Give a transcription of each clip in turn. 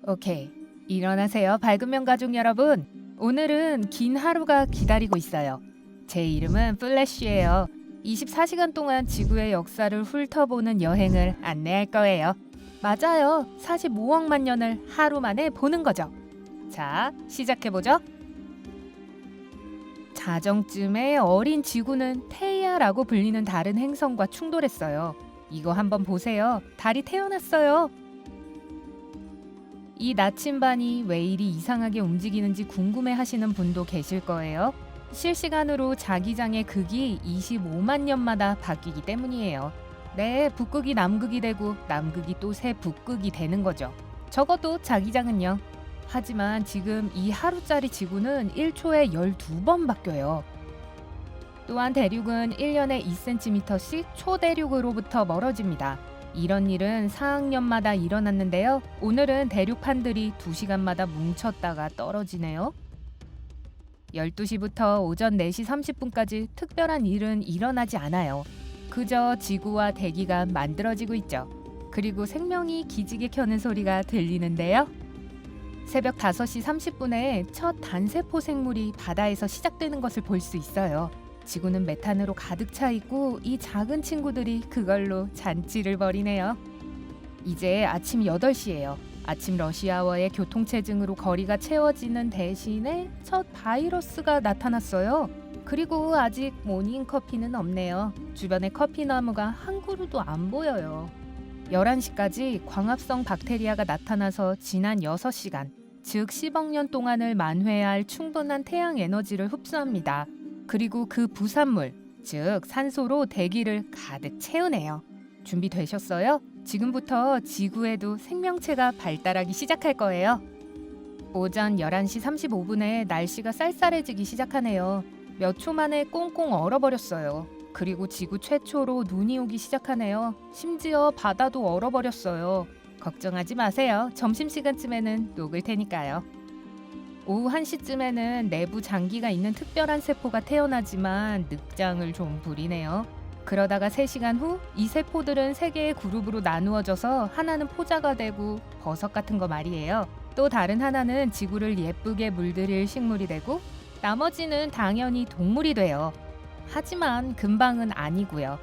오케이. 일어나세요, 밝은면 가족 여러분. 오늘은 긴 하루가 기다리고 있어요. 제 이름은 플래쉬예요. 24시간 동안 지구의 역사를 훑어보는 여행을 안내할 거예요. 맞아요. 45억만 년을 하루 만에 보는 거죠. 자, 시작해보죠. 자정쯤에 어린 지구는 테이아라고 불리는 다른 행성과 충돌했어요. 이거 한번 보세요. 달이 태어났어요. 이 나침반이 왜 이리 이상하게 움직이는지 궁금해하시는 분도 계실 거예요. 실시간으로 자기장의 극이 25만 년마다 바뀌기 때문이에요. 네, 북극이 남극이 되고 남극이 또 새 북극이 되는 거죠. 적어도 자기장은요. 하지만 지금 이 하루짜리 지구는 1초에 12번 바뀌어요. 또한 대륙은 1년에 2cm씩 초대륙으로부터 멀어집니다. 이런 일은 4학년마다 일어났는데요. 오늘은 대륙판들이 2시간마다 뭉쳤다가 떨어지네요. 12시부터 오전 4시 30분까지 특별한 일은 일어나지 않아요. 그저 지구와 대기가 만들어지고 있죠. 그리고 생명이 기지개 켜는 소리가 들리는데요. 새벽 5시 30분에 첫 단세포 생물이 바다에서 시작되는 것을 볼 수 있어요. 지구는 메탄으로 가득 차 있고 이 작은 친구들이 그걸로 잔치를 벌이네요. 이제 아침 8시예요. 아침 러시아워의 교통체증으로 거리가 채워지는 대신에 첫 바이러스가 나타났어요. 그리고 아직 모닝커피는 없네요. 주변에 커피나무가 한 그루도 안 보여요. 11시까지 광합성 박테리아가 나타나서 지난 6시간, 즉 10억 년 동안을 만회할 충분한 태양 에너지를 흡수합니다. 그리고 그 부산물, 즉 산소로 대기를 가득 채우네요. 준비되셨어요? 지금부터 지구에도 생명체가 발달하기 시작할 거예요. 오전 11시 35분에 날씨가 쌀쌀해지기 시작하네요. 몇 초 만에 꽁꽁 얼어버렸어요. 그리고 지구 최초로 눈이 오기 시작하네요. 심지어 바다도 얼어버렸어요. 걱정하지 마세요. 점심시간쯤에는 녹을 테니까요. 오후 1시쯤에는 내부 장기가 있는 특별한 세포가 태어나지만 늑장을 좀 부리네요. 그러다가 3시간 후 이 세포들은 3개의 그룹으로 나누어져서 하나는 포자가 되고 버섯 같은 거 말이에요. 또 다른 하나는 지구를 예쁘게 물들일 식물이 되고 나머지는 당연히 동물이 돼요. 하지만 금방은 아니고요.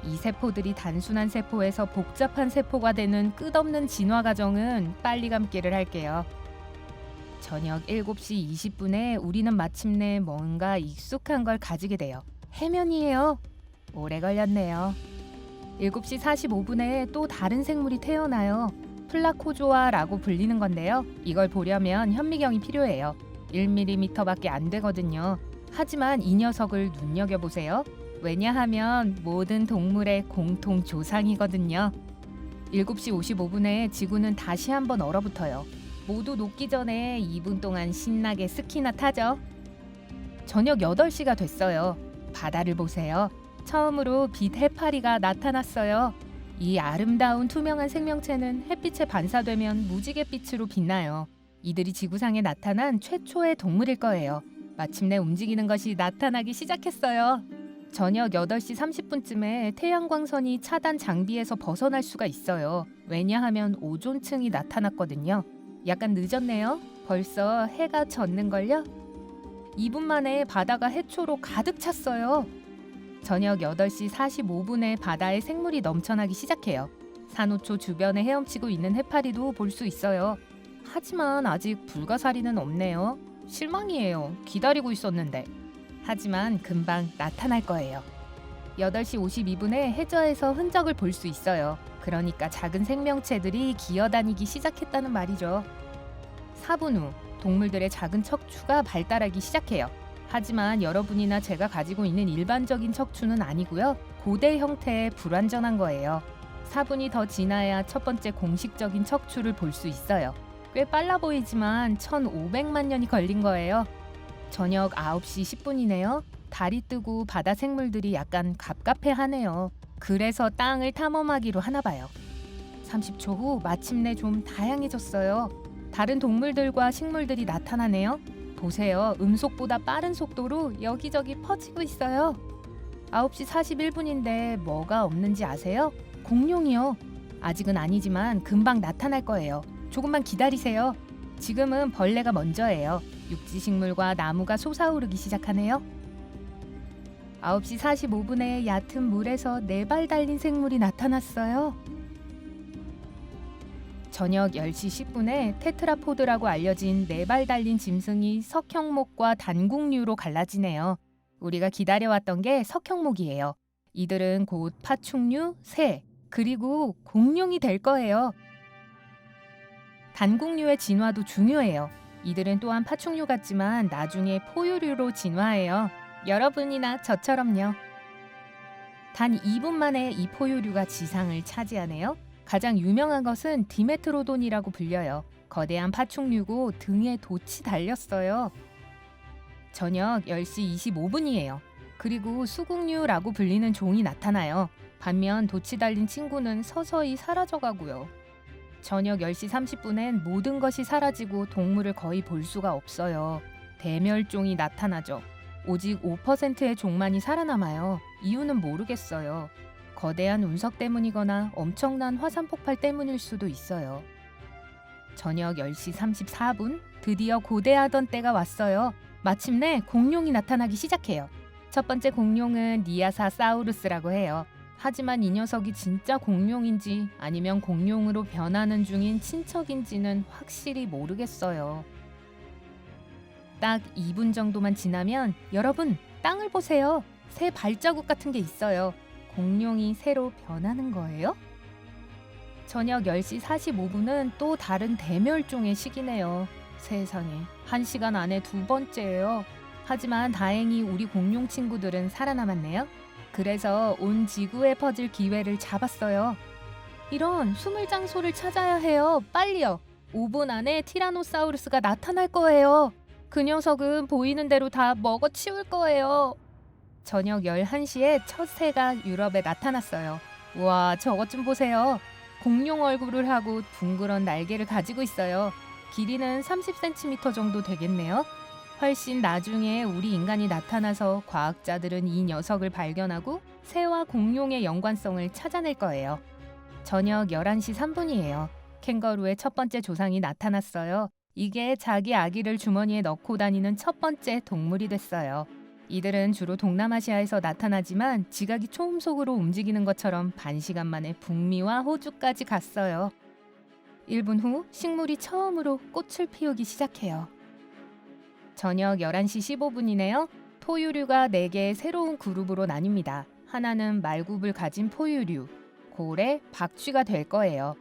이 세포들이 단순한 세포에서 복잡한 세포가 되는 끝없는 진화 과정은 빨리 감기를 할게요. 저녁 7시 20분에 우리는 마침내 뭔가 익숙한 걸 가지게 돼요. 해면이에요. 오래 걸렸네요. 7시 45분에 또 다른 생물이 태어나요. 플라코조아라고 불리는 건데요. 이걸 보려면 현미경이 필요해요. 1mm밖에 안 되거든요. 하지만 이 녀석을 눈여겨보세요. 왜냐하면 모든 동물의 공통 조상이거든요. 7시 55분에 지구는 다시 한번 얼어붙어요. 모두 녹기 전에 2분 동안 신나게 스키나 타죠. 저녁 8시가 됐어요. 바다를 보세요. 처음으로 빛 해파리가 나타났어요. 이 아름다운 투명한 생명체는 햇빛에 반사되면 무지갯빛으로 빛나요. 이들이 지구상에 나타난 최초의 동물일 거예요. 마침내 움직이는 것이 나타나기 시작했어요. 저녁 8시 30분쯤에 태양광선이 차단 장비에서 벗어날 수가 있어요. 왜냐하면 오존층이 나타났거든요. 약간 늦었네요. 벌써 해가 졌는걸요? 2분 만에 바다가 해초로 가득 찼어요. 저녁 8시 45분에 바다에 생물이 넘쳐나기 시작해요. 산호초 주변에 헤엄치고 있는 해파리도 볼 수 있어요. 하지만 아직 불가사리는 없네요. 실망이에요. 기다리고 있었는데. 하지만 금방 나타날 거예요. 8시 52분에 해저에서 흔적을 볼 수 있어요. 그러니까 작은 생명체들이 기어다니기 시작했다는 말이죠. 4분 후 동물들의 작은 척추가 발달하기 시작해요. 하지만 여러분이나 제가 가지고 있는 일반적인 척추는 아니고요. 고대 형태의 불완전한 거예요. 4분이 더 지나야 첫 번째 공식적인 척추를 볼 수 있어요. 꽤 빨라 보이지만 1500만 년이 걸린 거예요. 저녁 9시 10분이네요. 달이 뜨고 바다 생물들이 약간 갑갑해하네요. 그래서 땅을 탐험하기로 하나 봐요. 30초 후 마침내 좀 다양해졌어요. 다른 동물들과 식물들이 나타나네요. 보세요. 음속보다 빠른 속도로 여기저기 퍼지고 있어요. 9시 41분인데 뭐가 없는지 아세요? 공룡이요. 아직은 아니지만 금방 나타날 거예요. 조금만 기다리세요. 지금은 벌레가 먼저예요. 육지식물과 나무가 솟아오르기 시작하네요. 9시 45분에 얕은 물에서 4발 달린 생물이 나타났어요. 저녁 10시 10분에 테트라포드라고 알려진 4발 달린 짐승이 석형목과 단국류로 갈라지네요. 우리가 기다려왔던 게 석형목이에요. 이들은 곧 파충류, 새, 그리고 공룡이 될 거예요. 단국류의 진화도 중요해요. 이들은 또한 파충류 같지만 나중에 포유류로 진화해요. 여러분이나 저처럼요. 단 2분 만에 이 포유류가 지상을 차지하네요. 가장 유명한 것은 디메트로돈이라고 불려요. 거대한 파충류고 등에 돛이 달렸어요. 저녁 10시 25분이에요. 그리고 수국류라고 불리는 종이 나타나요. 반면 돛이 달린 친구는 서서히 사라져가고요. 저녁 10시 30분엔 모든 것이 사라지고 동물을 거의 볼 수가 없어요. 대멸종이 나타나죠. 오직 5%의 종만이 살아남아요. 이유는 모르겠어요. 거대한 운석 때문이거나 엄청난 화산 폭발 때문일 수도 있어요. 저녁 10시 34분, 드디어 고대하던 때가 왔어요. 마침내 공룡이 나타나기 시작해요. 첫 번째 공룡은 니아사사우루스라고 해요. 하지만 이 녀석이 진짜 공룡인지 아니면 공룡으로 변하는 중인 친척인지는 확실히 모르겠어요. 딱 2분 정도만 지나면 여러분, 땅을 보세요. 새 발자국 같은 게 있어요. 공룡이 새로 변하는 거예요? 저녁 10시 45분은 또 다른 대멸종의 시기네요. 세상에, 1시간 안에 2번째예요. 하지만 다행히 우리 공룡 친구들은 살아남았네요. 그래서 온 지구에 퍼질 기회를 잡았어요. 이런 숨을 장소를 찾아야 해요. 빨리요. 5분 안에 티라노사우루스가 나타날 거예요. 그 녀석은 보이는 대로 다 먹어치울 거예요. 저녁 11시에 첫 새가 유럽에 나타났어요. 와, 저것 좀 보세요. 공룡 얼굴을 하고 둥그런 날개를 가지고 있어요. 길이는 30cm 정도 되겠네요. 훨씬 나중에 우리 인간이 나타나서 과학자들은 이 녀석을 발견하고 새와 공룡의 연관성을 찾아낼 거예요. 저녁 11시 3분이에요. 캥거루의 첫 번째 조상이 나타났어요. 이게 자기 아기를 주머니에 넣고 다니는 첫 번째 동물이 됐어요. 이들은 주로 동남아시아에서 나타나지만 지각이 초음속으로 움직이는 것처럼 반시간 만에 북미와 호주까지 갔어요. 1분 후 식물이 처음으로 꽃을 피우기 시작해요. 저녁 11시 15분이네요. 포유류가 4개의 새로운 그룹으로 나뉩니다. 하나는 말굽을 가진 포유류, 고래, 박쥐가 될 거예요.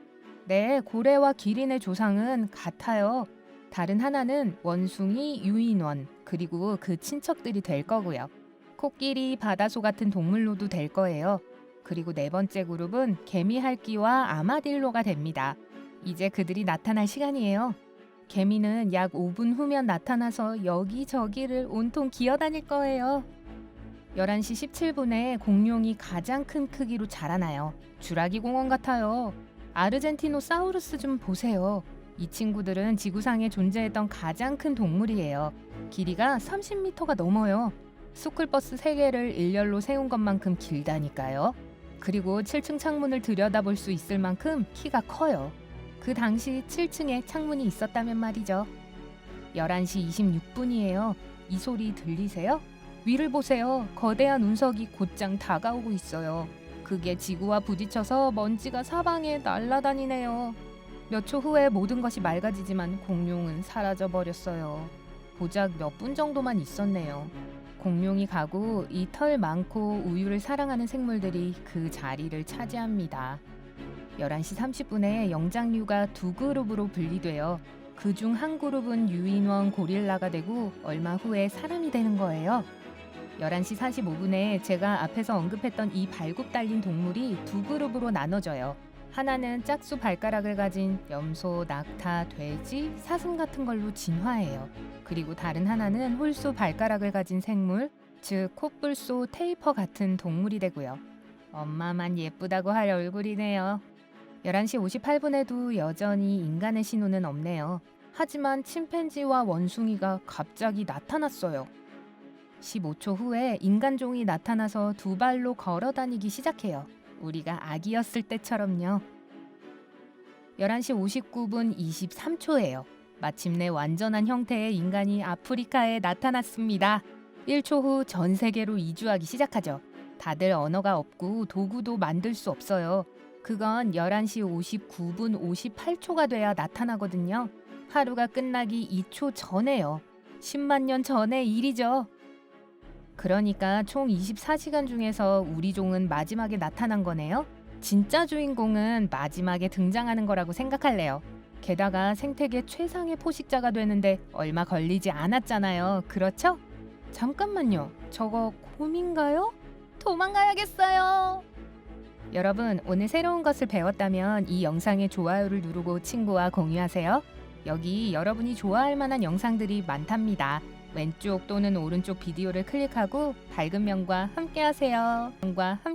네, 고래와 기린의 조상은 같아요. 다른 하나는 원숭이, 유인원, 그리고 그 친척들이 될 거고요. 코끼리, 바다소 같은 동물로도 될 거예요. 그리고 4번째 그룹은 개미핥기와 아마딜로가 됩니다. 이제 그들이 나타날 시간이에요. 개미는 약 5분 후면 나타나서 여기저기를 온통 기어다닐 거예요. 11시 17분에 공룡이 가장 큰 크기로 자라나요. 주라기 공원 같아요. 아르젠티노사우루스 좀 보세요. 이 친구들은 지구상에 존재했던 가장 큰 동물이에요. 길이가 30m가 넘어요. 스쿨버스 3개를 일렬로 세운 것만큼 길다니까요. 그리고 7층 창문을 들여다볼 수 있을 만큼 키가 커요. 그 당시 7층에 창문이 있었다면 말이죠. 11시 26분이에요. 이 소리 들리세요? 위를 보세요. 거대한 운석이 곧장 다가오고 있어요. 그게 지구와 부딪혀서 먼지가 사방에 날아다니네요. 몇 초 후에 모든 것이 맑아지지만 공룡은 사라져 버렸어요. 고작 몇 분 정도만 있었네요. 공룡이 가고 이 털 많고 우유를 사랑하는 생물들이 그 자리를 차지합니다. 11시 30분에 영장류가 2그룹으로 분리돼요. 그중 한 그룹은 유인원 고릴라가 되고 얼마 후에 사람이 되는 거예요. 11시 45분에 제가 앞에서 언급했던 이 발굽 달린 동물이 2그룹으로 나눠져요. 하나는 짝수 발가락을 가진 염소, 낙타, 돼지, 사슴 같은 걸로 진화해요. 그리고 다른 하나는 홀수 발가락을 가진 생물, 즉 코뿔소, 테이퍼 같은 동물이 되고요. 엄마만 예쁘다고 할 얼굴이네요. 11시 58분에도 여전히 인간의 신호는 없네요. 하지만 침팬지와 원숭이가 갑자기 나타났어요. 15초 후에 인간종이 나타나서 두 발로 걸어 다니기 시작해요. 우리가 아기였을 때처럼요. 11시 59분 23초예요. 마침내 완전한 형태의 인간이 아프리카에 나타났습니다. 1초 후 전 세계로 이주하기 시작하죠. 다들 언어가 없고 도구도 만들 수 없어요. 그건 11시 59분 58초가 돼야 나타나거든요. 하루가 끝나기 2초 전에요. 10만 년 전의 일이죠. 그러니까 총 24시간 중에서 우리 종은 마지막에 나타난 거네요. 진짜 주인공은 마지막에 등장하는 거라고 생각할래요. 게다가 생태계 최상의 포식자가 되는데 얼마 걸리지 않았잖아요. 그렇죠? 잠깐만요. 저거 곰인가요? 도망가야겠어요. 여러분, 오늘 새로운 것을 배웠다면 이 영상에 좋아요를 누르고 친구와 공유하세요. 여기 여러분이 좋아할 만한 영상들이 많답니다. 왼쪽 또는 오른쪽 비디오를 클릭하고 밝은 명과 함께 하세요.